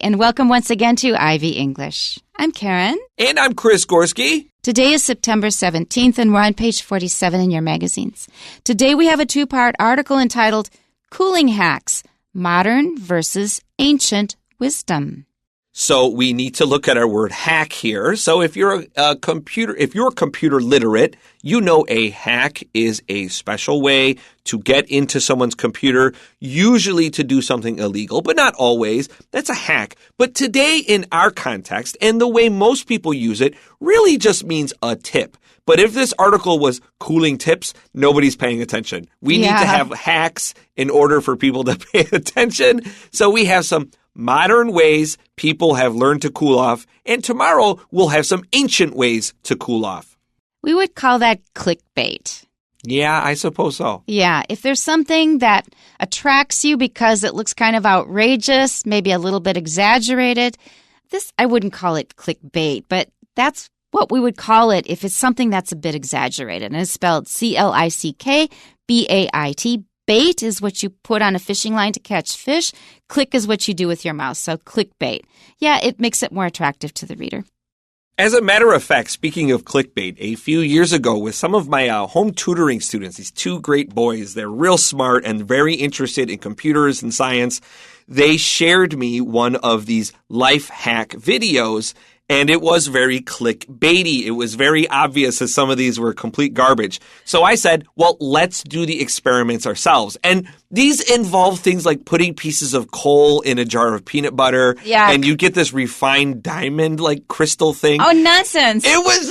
and welcome once again to Ivy English. I'm Karen. And I'm Chris Gorski. Today is September 17th, and we're on page 47 in your magazines. Today we have a two-part article entitled Cooling Hacks, Modern versus Ancient Wisdom. So we need to look at our word hack here. So if you're computer literate, you know a hack is a special way to get into someone's computer, usually to do something illegal, but not always. That's a hack. But today in our context and the way most people use it really just means a tip. But if this article was cooling tips, nobody's paying attention. We need to have hacks in order for people to pay attention. So we have some modern ways people have learned to cool off, and tomorrow we'll have some ancient ways to cool off. We would call that clickbait. Yeah, I suppose so. Yeah, if there's something that attracts you because it looks kind of outrageous, maybe a little bit exaggerated, I wouldn't call it clickbait, but that's what we would call it if it's something that's a bit exaggerated. And it's spelled C-L-I-C-K-B-A-I-T. Bait is what you put on a fishing line to catch fish. Click is what you do with your mouse. So clickbait. Yeah, it makes it more attractive to the reader. As a matter of fact, speaking of clickbait, a few years ago with some of my home tutoring students, these two great boys, they're real smart and very interested in computers and science. They shared me one of these life hack videos. And it was very clickbaity. It was very obvious that some of these were complete garbage. So I said, well, let's do the experiments ourselves. And these involve things like putting pieces of coal in a jar of peanut butter. Yeah. And you get this refined diamond, like crystal thing. Oh, nonsense. It was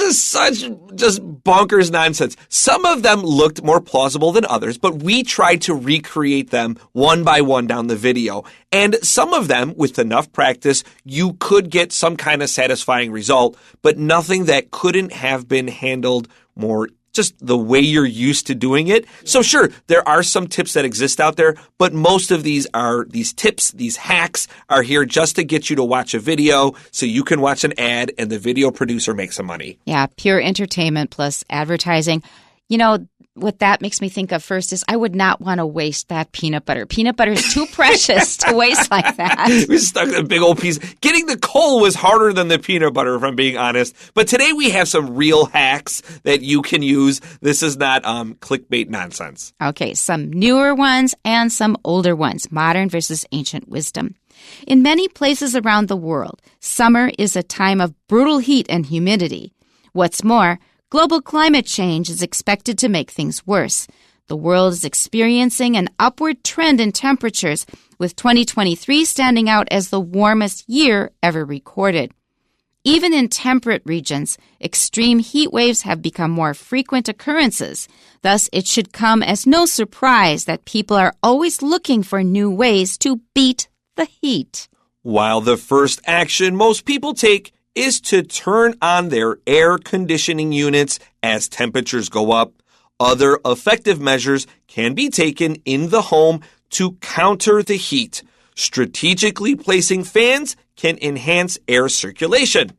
just bonkers nonsense. Some of them looked more plausible than others, but we tried to recreate them one by one down the video. And some of them, with enough practice, you could get some kind of satisfying result, but nothing that couldn't have been handled more just the way you're used to doing it. So sure, there are some tips that exist out there, but most of these tips, these hacks are here just to get you to watch a video so you can watch an ad and the video producer makes some money. Yeah, pure entertainment plus advertising. You know, what that makes me think of first is I would not want to waste that peanut butter. Peanut butter is too precious to waste like that. We stuck a big old piece. Getting the coal was harder than the peanut butter, if I'm being honest. But today we have some real hacks that you can use. This is not clickbait nonsense. Okay, some newer ones and some older ones, modern versus ancient wisdom. In many places around the world, summer is a time of brutal heat and humidity. What's more, global climate change is expected to make things worse. The world is experiencing an upward trend in temperatures, with 2023 standing out as the warmest year ever recorded. Even in temperate regions, extreme heat waves have become more frequent occurrences. Thus, it should come as no surprise that people are always looking for new ways to beat the heat. While the first action most people take is to turn on their air conditioning units as temperatures go up, other effective measures can be taken in the home to counter the heat. Strategically placing fans can enhance air circulation.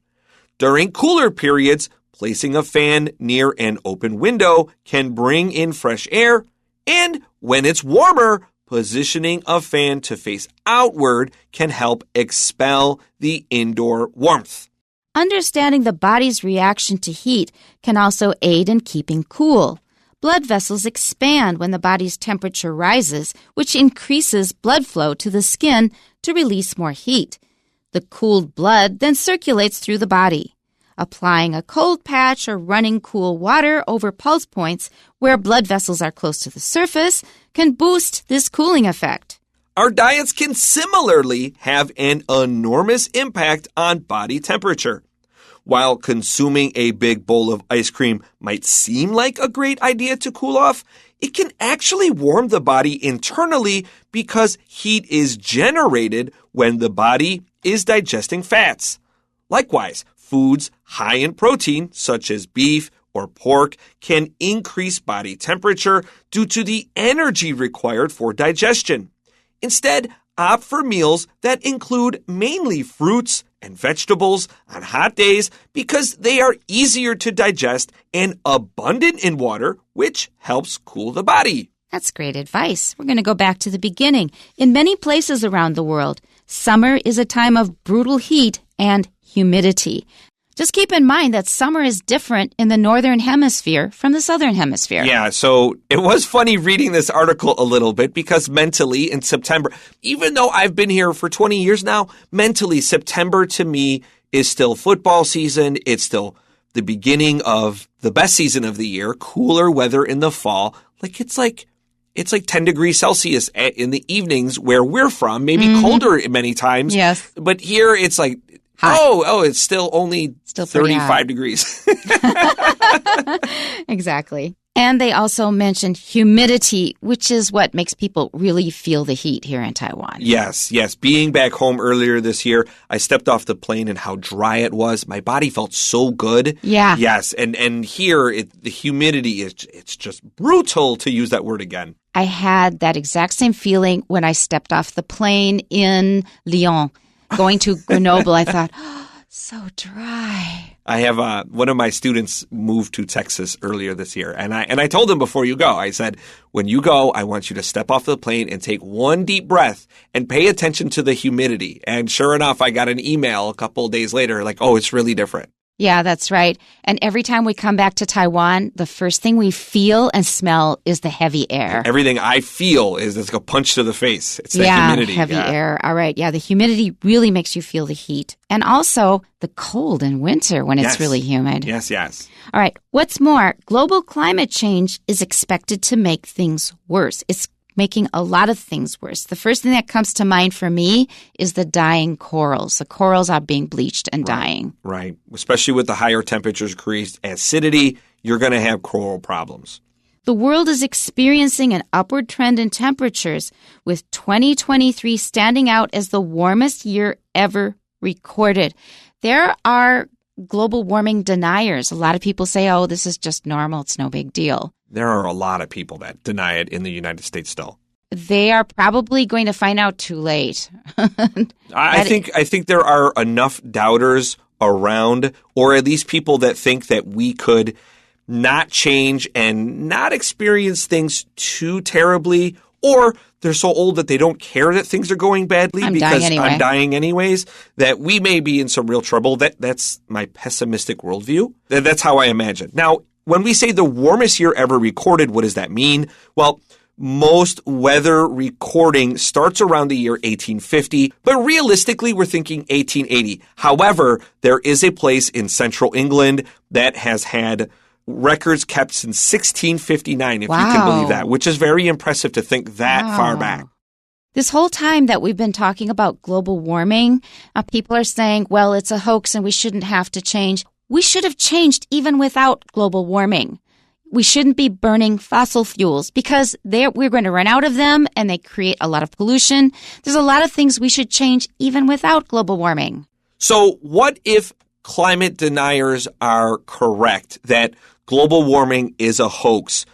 During cooler periods, placing a fan near an open window can bring in fresh air, and when it's warmer, positioning a fan to face outward can help expel the indoor warmth. Understanding the body's reaction to heat can also aid in keeping cool. Blood vessels expand when the body's temperature rises, which increases blood flow to the skin to release more heat. The cooled blood then circulates through the body. Applying a cold patch or running cool water over pulse points where blood vessels are close to the surface can boost this cooling effect. Our diets can similarly have an enormous impact on body temperature. While consuming a big bowl of ice cream might seem like a great idea to cool off, it can actually warm the body internally because heat is generated when the body is digesting fats. Likewise, foods high in protein, such as beef or pork, can increase body temperature due to the energy required for digestion. Instead, opt for meals that include mainly fruits and vegetables on hot days because they are easier to digest and abundant in water, which helps cool the body. That's great advice. We're going to go back to the beginning. In many places around the world, summer is a time of brutal heat and humidity. Just keep in mind that summer is different in the northern hemisphere from the southern hemisphere. Yeah, so it was funny reading this article a little bit because mentally in September, even though I've been here for 20 years now, mentally September to me is still football season. It's still the beginning of the best season of the year, cooler weather in the fall. It's like 10 degrees Celsius in the evenings where we're from, maybe colder many times. Yes. But here it's like, hot. Oh, it's still only 35 degrees. Exactly. And they also mentioned humidity, which is what makes people really feel the heat here in Taiwan. Yes. Being back home earlier this year, I stepped off the plane and how dry it was. My body felt so good. Yeah. Yes. And here, the humidity it's just brutal, to use that word again. I had that exact same feeling when I stepped off the plane in Lyon. Going to Grenoble, I thought, so dry. I have one of my students moved to Texas earlier this year, and I told him before you go, I said, when you go, I want you to step off the plane and take one deep breath and pay attention to the humidity. And sure enough, I got an email a couple of days later, like, oh, it's really different. Yeah, that's right. And every time we come back to Taiwan, the first thing we feel and smell is the heavy air. Everything I feel is like a punch to the face. It's the humidity. Heavy air. All right. Yeah, the humidity really makes you feel the heat. And also the cold in winter when it's really humid. Yes. All right. What's more, global climate change is expected to make things worse. It's making a lot of things worse. The first thing that comes to mind for me is the dying corals. The corals are being bleached and dying. Right. Especially with the higher temperatures, increased acidity, you're going to have coral problems. The world is experiencing an upward trend in temperatures, with 2023 standing out as the warmest year ever recorded. There are global warming deniers. A lot of people say, oh, this is just normal. It's no big deal. There are a lot of people that deny it in the United States still. They are probably going to find out too late. I think there are enough doubters around, or at least people that think that we could not change and not experience things too terribly, or they're so old that they don't care that things are going badly I'm dying anyways, that we may be in some real trouble. That's my pessimistic worldview. That's how I imagine. Now, when we say the warmest year ever recorded, what does that mean? Well, most weather recording starts around the year 1850, but realistically, we're thinking 1880. However, there is a place in central England that has had records kept since 1659, if you can believe that, which is very impressive to think that far back. This whole time that we've been talking about global warming, people are saying, well, it's a hoax and we shouldn't have to change. We should have changed even without global warming. We shouldn't be burning fossil fuels because we're going to run out of them and they create a lot of pollution. There's a lot of things we should change even without global warming. So what if climate deniers are correct that global warming is a hoax,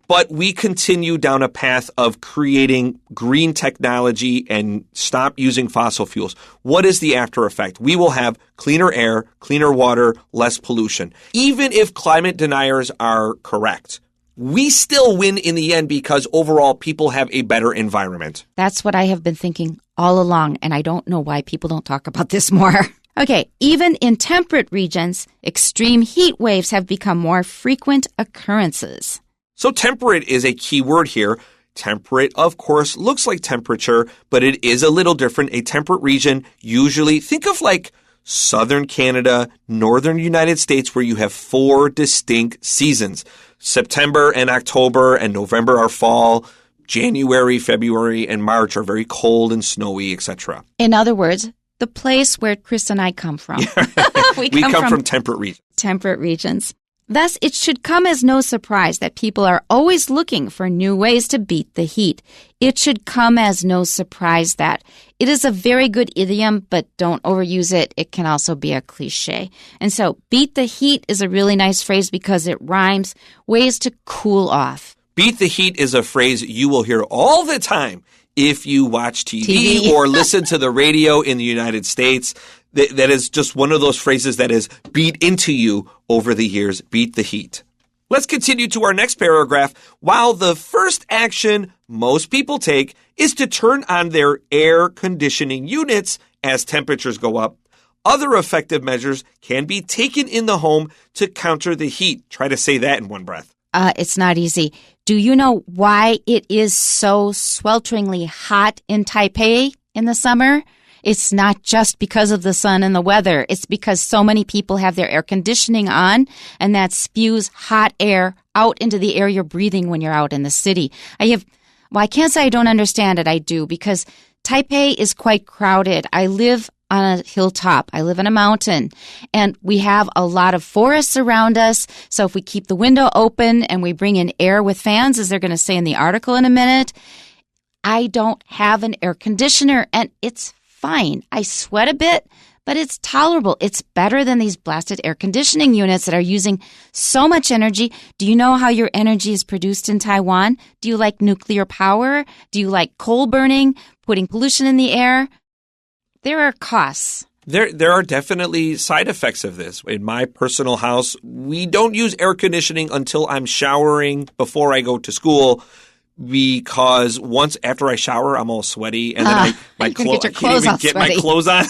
but we continue down a path of creating green technology and stop using fossil fuels? What is the after effect? We will have cleaner air, cleaner water, less pollution. Even if climate deniers are correct, we still win in the end because overall people have a better environment. That's what I have been thinking all along, and I don't know why people don't talk about this more. Okay, even in temperate regions, extreme heat waves have become more frequent occurrences. So temperate is a key word here. Temperate, of course, looks like temperature, but it is a little different. A temperate region, usually, think of like southern Canada, northern United States, where you have 4 distinct seasons. September and October and November are fall. January, February, and March are very cold and snowy, etc. In other words, the place where Chris and I come from. we come from temperate regions. Temperate regions. Thus, it should come as no surprise that people are always looking for new ways to beat the heat. It should come as no surprise that it is a very good idiom, but don't overuse it. It can also be a cliche. And so, beat the heat is a really nice phrase because it rhymes, ways to cool off. Beat the heat is a phrase you will hear all the time if you watch TV. Or listen to the radio in the United States. That is just one of those phrases that is beat into you over the years. Beat the heat. Let's continue to our next paragraph. While the first action most people take is to turn on their air conditioning units as temperatures go up, other effective measures can be taken in the home to counter the heat. Try to say that in one breath. It's not easy. Do you know why it is so swelteringly hot in Taipei in the summer? It's not just because of the sun and the weather. It's because so many people have their air conditioning on, and that spews hot air out into the air you're breathing when you're out in the city. I can't say I don't understand it. I do, because Taipei is quite crowded. I live on a hilltop. I live in a mountain, and we have a lot of forests around us. So if we keep the window open and we bring in air with fans, as they're going to say in the article in a minute, I don't have an air conditioner, and it's fine. I sweat a bit, but it's tolerable. It's better than these blasted air conditioning units that are using so much energy. Do you know how your energy is produced in Taiwan? Do you like nuclear power? Do you like coal burning, putting pollution in the air? There are costs. There are definitely side effects of this. In my personal house, we don't use air conditioning until I'm showering before I go to school, because once after I shower, I'm all sweaty, and then I can't even get my clothes on.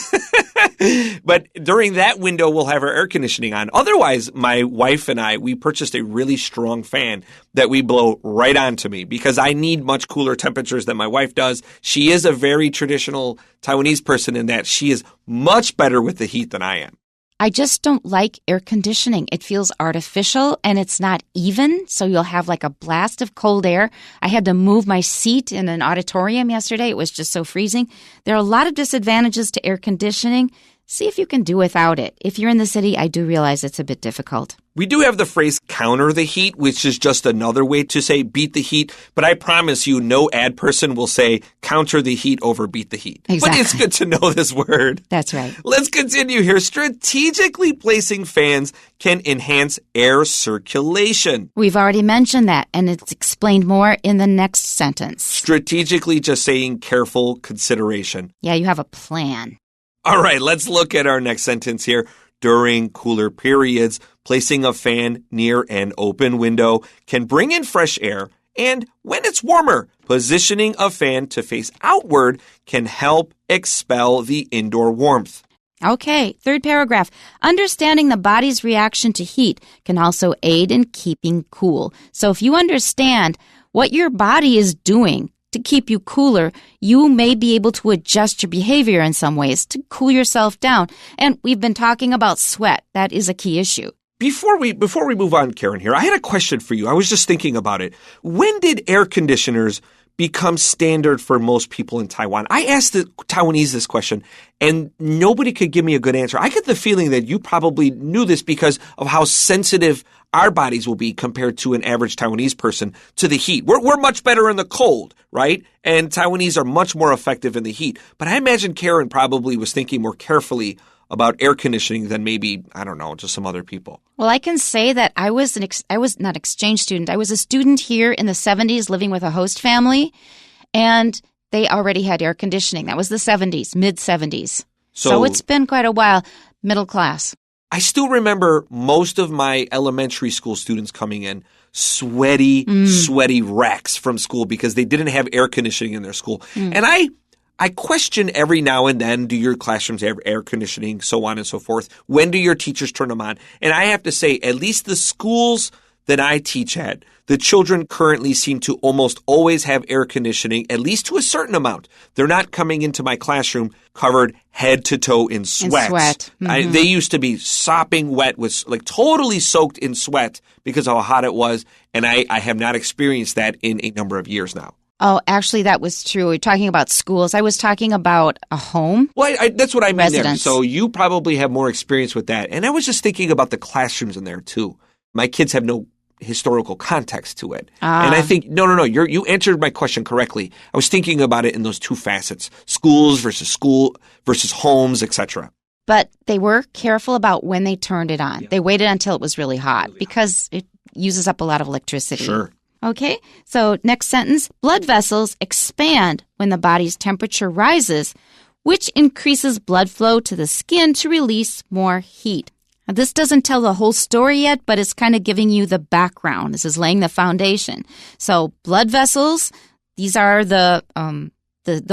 But during that window, we'll have our air conditioning on. Otherwise, my wife and we purchased a really strong fan that we blow right onto me, because I need much cooler temperatures than my wife does. She is a very traditional Taiwanese person in that she is much better with the heat than I am. I just don't like air conditioning. It feels artificial and it's not even, so you'll have like a blast of cold air. I had to move my seat in an auditorium yesterday. It was just so freezing. There are a lot of disadvantages to air conditioning. See if you can do without it. If you're in the city, I do realize it's a bit difficult. We do have the phrase counter the heat, which is just another way to say beat the heat. But I promise you, no ad person will say counter the heat over beat the heat. Exactly. But it's good to know this word. That's right. Let's continue here. Strategically placing fans can enhance air circulation. We've already mentioned that, and it's explained more in the next sentence. Strategically just saying careful consideration. Yeah, you have a plan. All right, let's look at our next sentence here. During cooler periods, placing a fan near an open window can bring in fresh air, and when it's warmer, positioning a fan to face outward can help expel the indoor warmth. Okay, third paragraph. Understanding the body's reaction to heat can also aid in keeping cool. So if you understand what your body is doing to keep you cooler, you may be able to adjust your behavior in some ways to cool yourself down. And we've been talking about sweat. That is a key issue. Before we move on, Karen, here, I had a question for you. I was just thinking about it. When did air conditioners become standard for most people in Taiwan? I asked the Taiwanese this question, and nobody could give me a good answer. I get the feeling that you probably knew this because of how sensitive our bodies will be compared to an average Taiwanese person to the heat. We're much better in the cold, right? And Taiwanese are much more effective in the heat. But I imagine Karen probably was thinking more carefully about air conditioning than maybe, I don't know, just some other people. Well, I can say that I was not exchange student. I was a student here in the 70s living with a host family, and they already had air conditioning. That was the 70s, mid-70s. So it's been quite a while. Middle class. I still remember most of my elementary school students coming in sweaty wrecks from school because they didn't have air conditioning in their school. And I question every now and then, do your classrooms have air conditioning, so on and so forth? When do your teachers turn them on? And I have to say, at least the schools that I teach at, the children currently seem to almost always have air conditioning, at least to a certain amount. They're not coming into my classroom covered head to toe in sweat. They used to be sopping wet, with like totally soaked in sweat because of how hot it was. And I have not experienced that in a number of years now. Oh, actually, that was true. We're talking about schools. I was talking about a home. Well, that's what I mean Residence. there. So you probably have more experience with that. And I was just thinking about the classrooms in there, too. My kids have no historical context to it. And I think, no, you answered my question correctly. I was thinking about it in those two facets, school versus homes, etc. But they were careful about when they turned it on. Yeah. They waited until it was really hot because it uses up a lot of electricity. Sure. Okay, so next sentence. Blood vessels expand when the body's temperature rises, which increases blood flow to the skin to release more heat. Now, this doesn't tell the whole story yet, but it's kind of giving you the background. This is laying the foundation. So blood vessels, these are the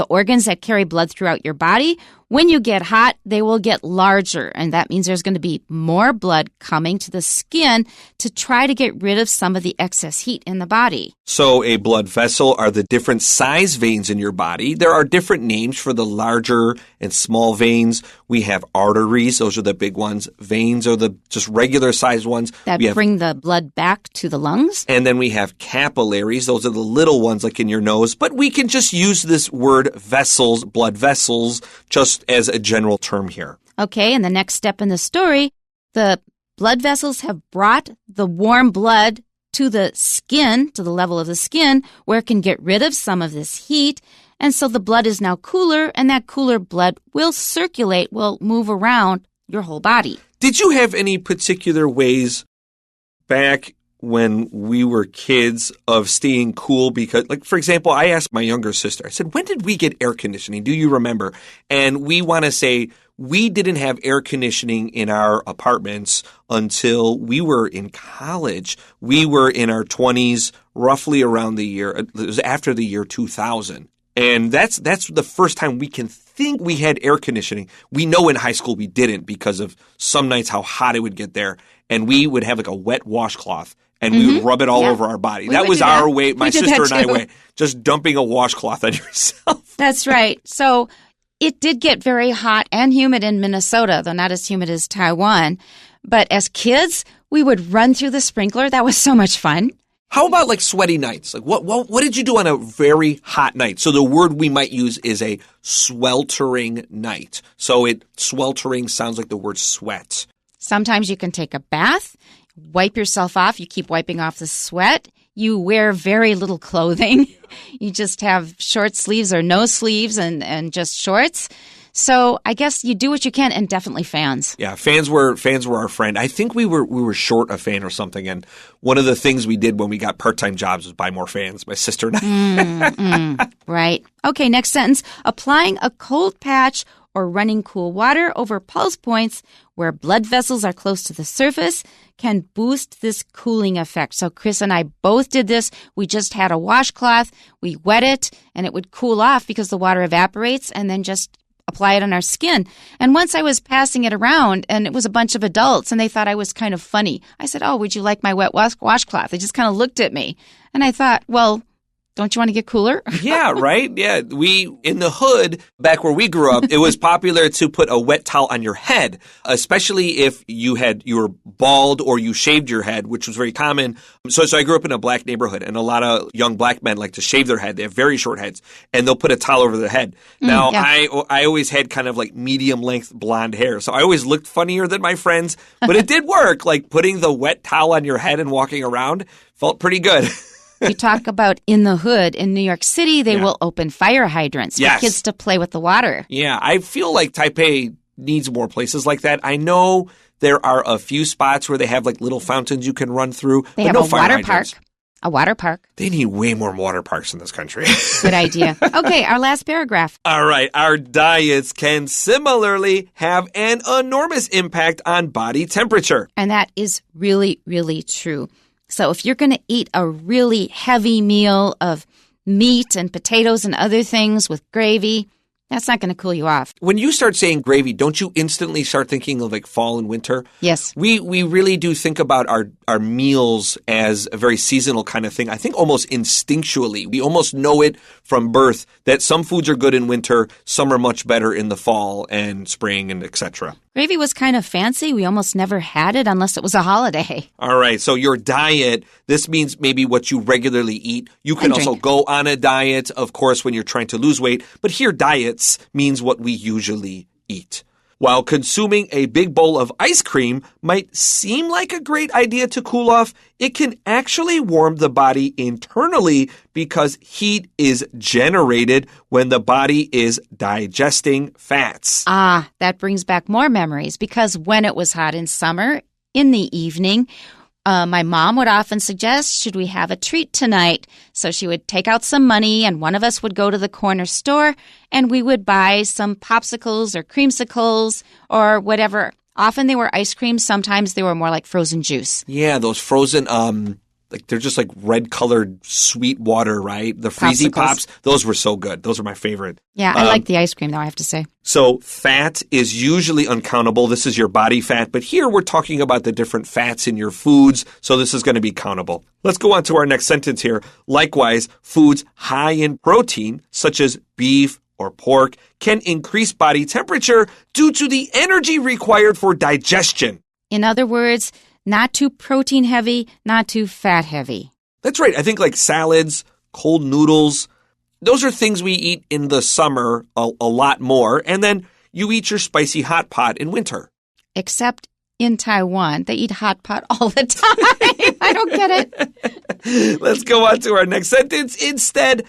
organs that carry blood throughout your body. When you get hot, they will get larger, and that means there's going to be more blood coming to the skin to try to get rid of some of the excess heat in the body. So a blood vessel are the different size veins in your body. There are different names for the larger and small veins. We have arteries. Those are the big ones. Veins are the just regular sized ones. That bring the blood back to the lungs. And then we have capillaries. Those are the little ones like in your nose. But we can just use this word vessels, blood vessels, just as a general term here. Okay, and the next step in the story, the blood vessels have brought the warm blood to the skin, to the level of the skin, where it can get rid of some of this heat. And so the blood is now cooler, and that cooler blood will circulate, will move around your whole body. Did you have any particular ways back when we were kids of staying cool? Because, like, for example, I asked my younger sister, I said, when did we get air conditioning? Do you remember? And we want to say we didn't have air conditioning in our apartments until we were in college. We were in our 20s, roughly around the year, it was after the year 2000. And that's the first time we can think we had air conditioning. We know in high school we didn't because of some nights how hot it would get there. And we would have like a wet washcloth and we would rub it all over our body. That was our way, my sister and I way, just dumping a washcloth on yourself. That's right. So it did get very hot and humid in Minnesota, though not as humid as Taiwan. But as kids, we would run through the sprinkler. That was so much fun. How about like sweaty nights? Like what did you do on a very hot night? So the word we might use is a sweltering night. So sweltering sounds like the word sweat. Sometimes you can take a bath, wipe yourself off. You keep wiping off the sweat. You wear very little clothing. You just have short sleeves or no sleeves and just shorts. So I guess you do what you can, and definitely fans. Yeah, fans were our friend. I think we were short a fan or something, and one of the things we did when we got part-time jobs was buy more fans, my sister and I. Right. Okay, next sentence. Applying a cold patch or running cool water over pulse points where blood vessels are close to the surface can boost this cooling effect. So Chris and I both did this. We just had a washcloth, we wet it, and it would cool off because the water evaporates, and then just apply it on our skin. And once I was passing it around, and it was a bunch of adults, and they thought I was kind of funny. I said, "Oh, would you like my wet washcloth?" They just kind of looked at me. And I thought, well, don't you want to get cooler? Yeah, right? Yeah. In the hood, back where we grew up, it was popular to put a wet towel on your head, especially if you were bald or you shaved your head, which was very common. So I grew up in a black neighborhood, and a lot of young black men like to shave their head. They have very short heads, and they'll put a towel over their head. Now, I always had kind of like medium-length blonde hair, so I always looked funnier than my friends, but it did work. Like putting the wet towel on your head and walking around felt pretty good. You talk about in the hood. In New York City, they will open fire hydrants for kids to play with the water. Yeah, I feel like Taipei needs more places like that. I know there are a few spots where they have like little fountains you can run through. They have a water park. A water park. They need way more water parks in this country. Good idea. Okay, our last paragraph. All right. Our diets can similarly have an enormous impact on body temperature. And that is really, really true. So if you're going to eat a really heavy meal of meat and potatoes and other things with gravy, that's not going to cool you off. When you start saying gravy, don't you instantly start thinking of like fall and winter? Yes. We really do think about our meals as a very seasonal kind of thing. I think almost instinctually. We almost know it from birth that some foods are good in winter, some are much better in the fall and spring and etc. Gravy was kind of fancy. We almost never had it unless it was a holiday. All right. So your diet, this means maybe what you regularly eat. You can also go on a diet, of course, when you're trying to lose weight. But here, diets means what we usually eat. While consuming a big bowl of ice cream might seem like a great idea to cool off, it can actually warm the body internally because heat is generated when the body is digesting fats. Ah, that brings back more memories because when it was hot in summer, in the evening, my mom would often suggest, should we have a treat tonight? So she would take out some money and one of us would go to the corner store and we would buy some popsicles or creamsicles or whatever Often they were ice cream. Sometimes they were more like frozen juice. Yeah, those frozen, they're just like red-colored sweet water, right? The Freezy Pops, those were so good. Those are my favorite. Yeah, I like the ice cream, though, I have to say. So fat is usually uncountable. This is your body fat. But here we're talking about the different fats in your foods, so this is going to be countable. Let's go on to our next sentence here. Likewise, foods high in protein, such as beef or pork, can increase body temperature due to the energy required for digestion. In other words, not too protein heavy, not too fat heavy. That's right. I think like salads, cold noodles, those are things we eat in the summer a lot more. And then you eat your spicy hot pot in winter. Except in Taiwan, they eat hot pot all the time. I don't get it. Let's go on to our next sentence. Instead,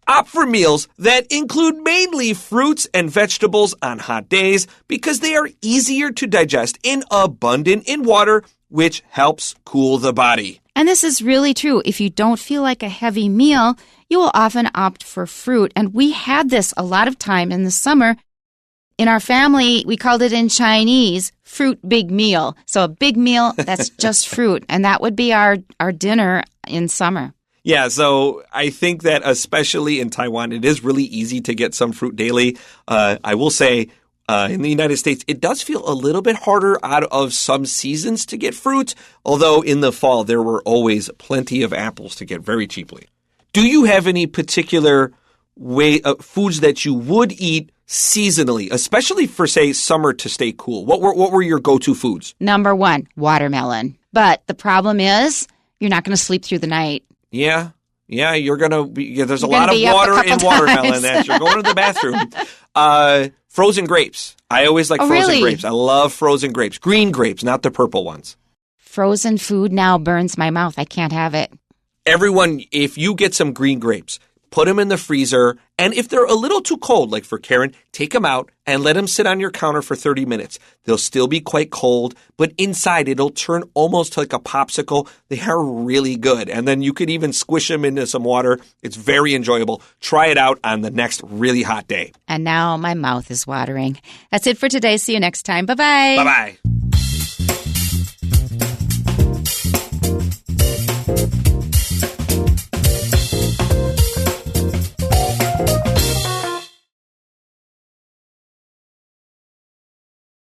opt for meals that include mainly fruits and vegetables on hot days because they are easier to digest and abundant in water, which helps cool the body. And this is really true. If you don't feel like a heavy meal, you will often opt for fruit. And we had this a lot of time in the summer. In our family, we called it in Chinese, fruit big meal. So a big meal, that's just fruit. And that would be our dinner in summer. Yeah, so I think that especially in Taiwan, it is really easy to get some fruit daily. I will say in the United States, it does feel a little bit harder out of some seasons to get fruit, although in the fall, there were always plenty of apples to get very cheaply. Do you have any particular foods that you would eat seasonally, especially for, say, summer to stay cool? What were your go-to foods? Number 1, watermelon. But the problem is you're not going to sleep through the night. Yeah, you're going to be, there's a lot of water in watermelon that you're going to the bathroom. Frozen grapes. I always like frozen grapes. I love frozen grapes. Green grapes, not the purple ones. Frozen food now burns my mouth. I can't have it. Everyone, if you get some green grapes, put them in the freezer, and if they're a little too cold, like for Karen, take them out and let them sit on your counter for 30 minutes. They'll still be quite cold, but inside it'll turn almost like a popsicle. They are really good, and then you could even squish them into some water. It's very enjoyable. Try it out on the next really hot day. And now my mouth is watering. That's it for today. See you next time. Bye-bye. Bye-bye.